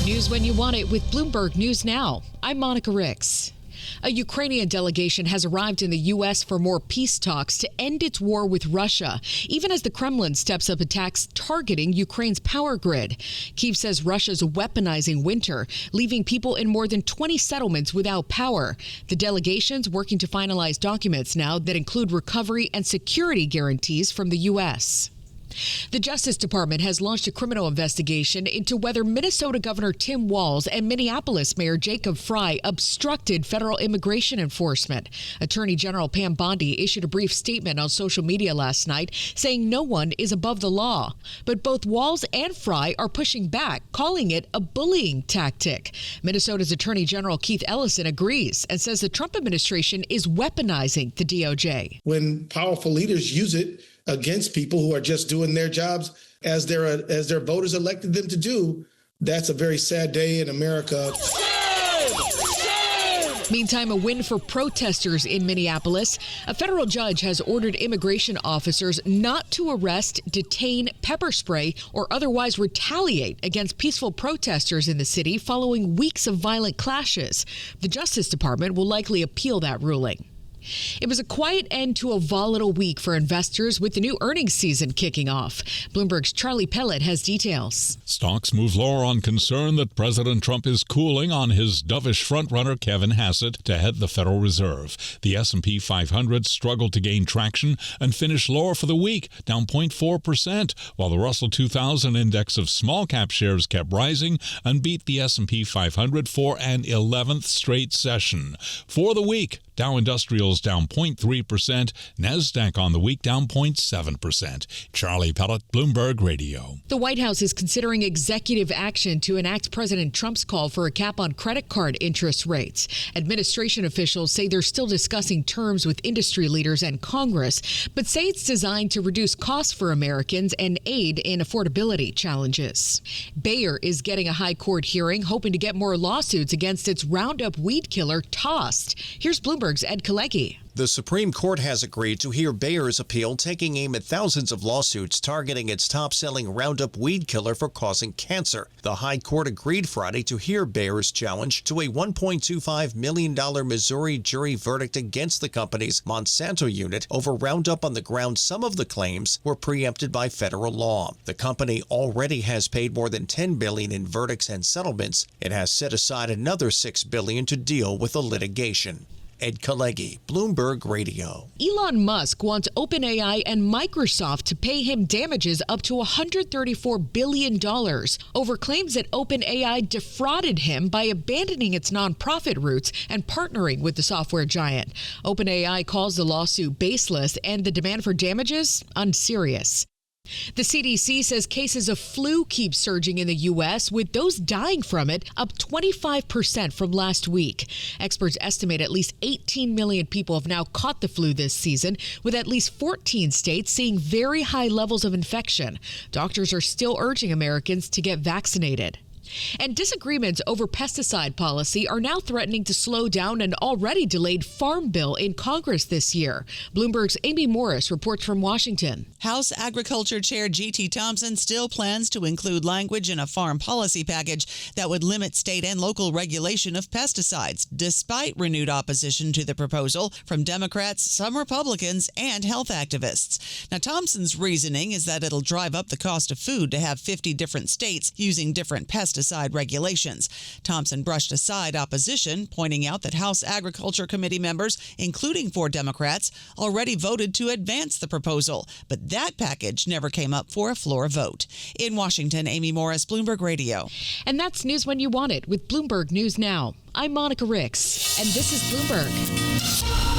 News when you want it with Bloomberg News Now. I'm Monica Rix. A Ukrainian delegation has arrived in the U.S. for more peace talks to end its war with Russia, even as the Kremlin steps up attacks targeting Ukraine's power grid. Kyiv says Russia's weaponizing winter, leaving people in more than 20 settlements without power. The delegation's working to finalize documents now that include recovery and security guarantees from the U.S. The Justice Department has launched a criminal investigation into whether Minnesota Governor Tim Walz and Minneapolis Mayor Jacob Frey obstructed federal immigration enforcement. Attorney General Pam Bondi issued a brief statement on social media last night saying no one is above the law. But both Walz and Frey are pushing back, calling it a bullying tactic. Minnesota's Attorney General Keith Ellison agrees and says the Trump administration is weaponizing the DOJ. When powerful leaders use it against people who are just doing their jobs as their voters elected them to do, that's a very sad day in America. Meantime, a win for protesters in Minneapolis. A federal judge has ordered immigration officers not to arrest, detain, pepper spray, or otherwise retaliate against peaceful protesters in the city following weeks of violent clashes. The Justice Department will likely appeal that ruling. It was a quiet end to a volatile week for investors with the new earnings season kicking off. Bloomberg's Charlie Pellett has details. Stocks move lower on concern that President Trump is cooling on his dovish frontrunner Kevin Hassett to head the Federal Reserve. The S&P 500 struggled to gain traction and finished lower for the week, down 0.4%, while the Russell 2000 index of small-cap shares kept rising and beat the S&P 500 for an 11th straight session. For the week, Dow Industrials down 0.3%, NASDAQ on the week down 0.7%. Charlie Pellett, Bloomberg Radio. The White House is considering executive action to enact President Trump's call for a cap on credit card interest rates. Administration officials say they're still discussing terms with industry leaders and Congress, but say it's designed to reduce costs for Americans and aid in affordability challenges. Bayer is getting a high court hearing, hoping to get more lawsuits against its Roundup weed killer tossed. Here's Bloomberg's Ed Kalegi. The Supreme Court has agreed to hear Bayer's appeal, taking aim at thousands of lawsuits targeting its top-selling Roundup weed killer for causing cancer. The High Court agreed Friday to hear Bayer's challenge to a $1.25 million Missouri jury verdict against the company's Monsanto unit over Roundup on the grounds some of the claims were preempted by federal law. The company already has paid more than $10 billion in verdicts and settlements. It has set aside another $6 billion to deal with the litigation. Ed Kalegi, Bloomberg Radio. Elon Musk wants OpenAI and Microsoft to pay him damages up to $134 billion over claims that OpenAI defrauded him by abandoning its nonprofit roots and partnering with the software giant. OpenAI calls the lawsuit baseless and the demand for damages unserious. The CDC says cases of flu keep surging in the U.S., with those dying from it up 25% from last week. Experts estimate at least 18 million people have now caught the flu this season, with at least 14 states seeing very high levels of infection. Doctors are still urging Americans to get vaccinated. And disagreements over pesticide policy are now threatening to slow down an already delayed farm bill in Congress this year. Bloomberg's Amy Morris reports from Washington. House Agriculture Chair G.T. Thompson still plans to include language in a farm policy package that would limit state and local regulation of pesticides, despite renewed opposition to the proposal from Democrats, some Republicans, and health activists. Now, Thompson's reasoning is that it'll drive up the cost of food to have 50 different states using different pesticide regulations. Thompson brushed aside opposition, pointing out that House Agriculture Committee members, including 4 Democrats, already voted to advance the proposal, but that package never came up for a floor vote. In Washington, Amy Morris, Bloomberg Radio. And that's news when you want it with Bloomberg News Now. I'm Monica Rix, and this is Bloomberg.